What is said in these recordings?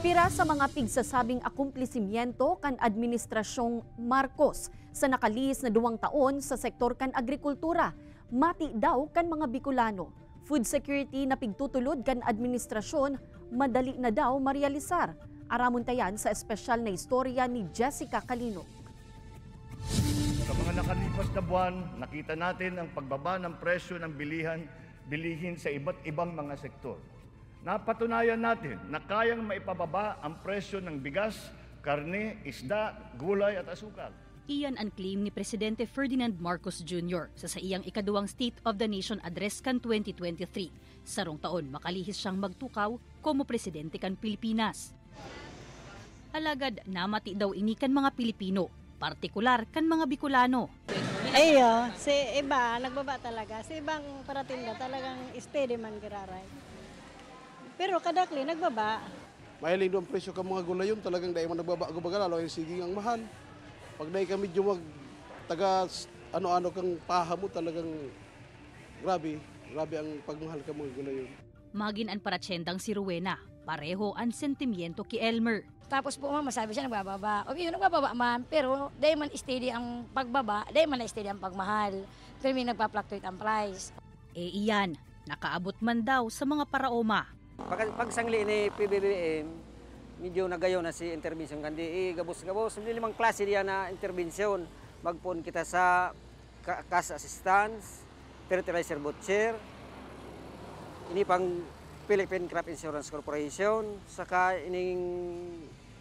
Pira sa mga pigsasabing akumplisisyento kan Administrasyong Marcos sa nakalihis na 2 taon sa sektor kan agrikultura. Mati daw kan mga Bicolano. Food security na pigtutulod kan administrasyon, madali na daw marealisar. Aramon tayan sa espesyal na istorya ni Jessica Calino. Sa mga nakalipas na buwan, nakita natin ang pagbaba ng presyo ng bilihin sa iba't ibang mga sektor. Napatunayan natin na kayang maipababa ang presyo ng bigas, karne, isda, gulay at asukal. Iyan ang claim ni Presidente Ferdinand Marcos Jr. sa iyang ikaduwang State of the Nation Address kan 2023. Sarong taon makalihis siyang magtukaw como presidente kan Pilipinas. Alagad namati daw ini kan mga Pilipino, partikular kan mga Bicolano. Ayo, si iba nagbaba talaga. Si ibang paratinda talagang steady man giraray. Pero kadakli nagbaba. Mahiling doon presyo ka mga gulay yun, talagang dahil mo nagbaba gubaga, lalo yung siging ang mahal. Pag dahil ka medyo taga ano-ano kang paha mo, talagang grabe ang pagmahal ka mga gulay yun. Magin ang paratsendang si Rowena, pareho ang sentimiento ki Elmer. Tapos po ma'am, masabi siya nagbababa. Okay, nagbababa ma'am, pero dahil man steady ang pagbaba, dahil man steady ang pagmahal. Pero may nagpa-fluctuate ang price. Iyan, nakaabot man daw sa mga paraoma. Pagsangli ni PBBM, medyo nagayon na si intervention kandi gabos-gabos. Hindi 5 klase diyan na intervention. Magpon kita sa cash assistance, fertilizer voucher, ini pang Philippine Crop Insurance Corporation, saka ining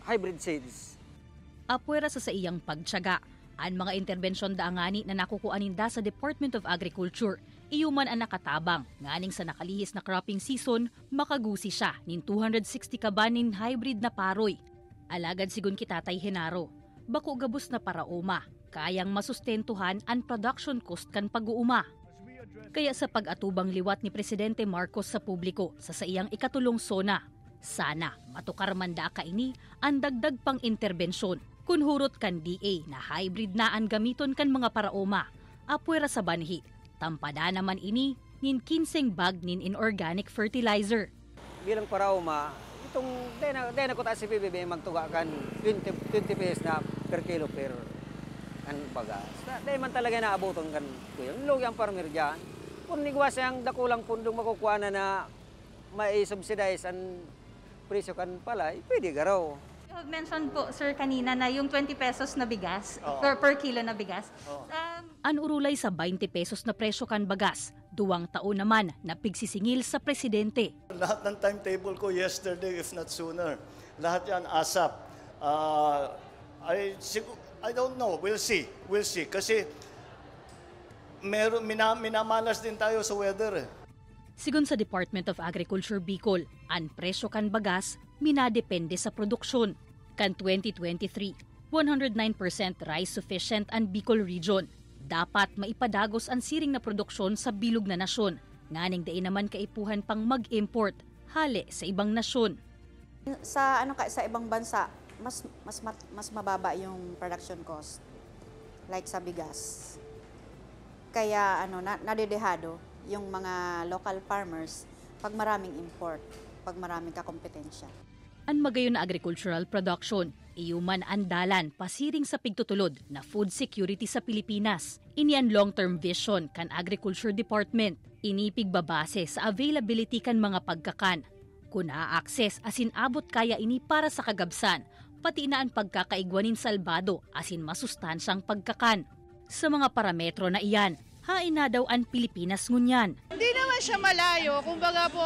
hybrid seeds. Apwera sa iyang pagtiyaga, ang mga intervensyon daangani na nakukuaninda sa Department of Agriculture, iyuman ang nakatabang, nganing sa nakalihis na cropping season, makagusi siya nin 260 kabanin hybrid na paroy. Alagad sigun kitatay Henaro, bako gabos na paraoma, kayang masustentuhan ang production cost kan pag-uuma. Kaya sa pag-atubang liwat ni Presidente Marcos sa publiko sa iyang ikatulong sona, sana matukar manda ka ini ang dagdag pang interbensyon. Kunhurot kan DA na hybrid na ang gamiton kan mga paraoma, apwera sa banhi. Tampada naman ini nin 15 bag nin inorganic fertilizer. Bilang paraoma, itong dahil ko ta si PBB magtuga kan 20 pesos na per kilo per an bagas. Dahil man talaga naabuton kan kuya. Lugi ang farmer dyan. Kung nigwas ang dakulang pundong makukuha na may subsidize ang presyo kan palay, pwede garaw. You mentioned po, sir, kanina na yung 20 pesos na bigas, per kilo na bigas. Anurulay sa 20 pesos na presyo kan bagas, 2 taon naman na pigsisingil sa presidente. Lahat ng timetable ko yesterday, if not sooner. Lahat yan ASAP. I don't know. We'll see. Kasi minamalas din tayo sa weather. Sigun sa Department of Agriculture Bicol, ang presyo kan bagas minadepende sa produksyon. Kan 2023, 109% rice sufficient ang Bicol region. Dapat maipadagos ang siring na produksyon sa bilog na nasyon. Nganing dain naman kaipuhan pang mag-import, hali sa ibang nasyon. Sa ibang bansa, mas mababa yung production cost, like sa bigas. Kaya nadedehado yung mga local farmers pag maraming import, pag maraming kakompetensya. Ang magayon na agricultural production, iyuman andalan pasiring sa pigtutulod na food security sa Pilipinas. Ini ang long-term vision kan Agriculture Department. Inipig babase sa availability kan mga pagkakan. Kung na-access asin abot kaya ini para sa kagabsan, pati na ang pagkakaigwanin salbado asin masustansyang pagkakan. Sa mga parametro na iyan, hain na daw ang Pilipinas ngunyan. Hindi naman siya malayo. Kumbaga po,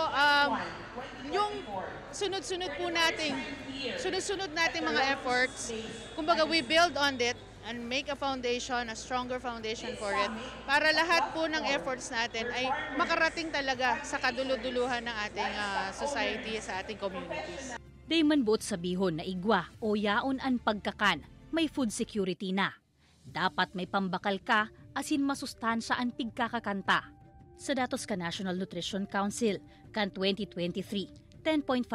yung sunod-sunod nating mga efforts, kumbaga we build on it and make a foundation, a stronger foundation for it, para lahat po ng efforts natin ay makarating talaga sa kaduluduluhan ng ating society, sa ating communities. Day man buot sabihon na igwa o yaon ang pagkakan, may food security na. Dapat may pambakal ka asin masustansya ang pigkakakanta. Sa datos ka National Nutrition Council, kan 2023, 10.5%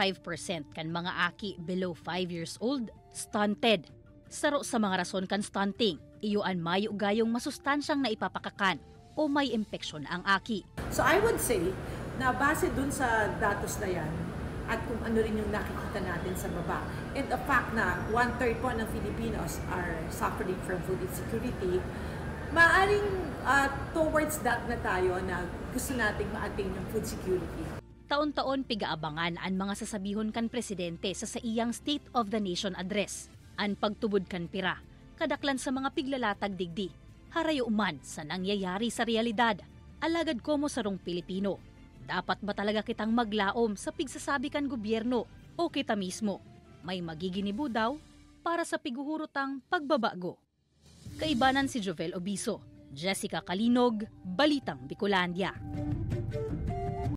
kan mga aki below 5 years old stunted. Saro sa mga rason kan stunting, iyuan mayo gayong masustansyang naipapakakan o may impeksyon ang aki. So I would say na base dun sa datos na yan, at kung ano rin yung nakikita natin sa baba. And the fact na 1/3 po ng Filipinos are suffering from food insecurity, maaring towards that na tayo na gusto nating ma-attain yung food security. Taon-taon pigaabangan ang mga sasabihon kan presidente sa iyang State of the Nation address. Ang pagtubod kan pira, kadaklan sa mga piglalatag digdi, harayo uman sa nangyayari sa realidad. Alagad komo sarong Pilipino. Dapat ba talaga kitang maglaom sa pigsasabi kan gobyerno o kita mismo? May magiginibo daw para sa piguhurotang pagbabago. Kaibanan si Jovel Obiso, Jessica Kalinog, Balitang Bicolandia.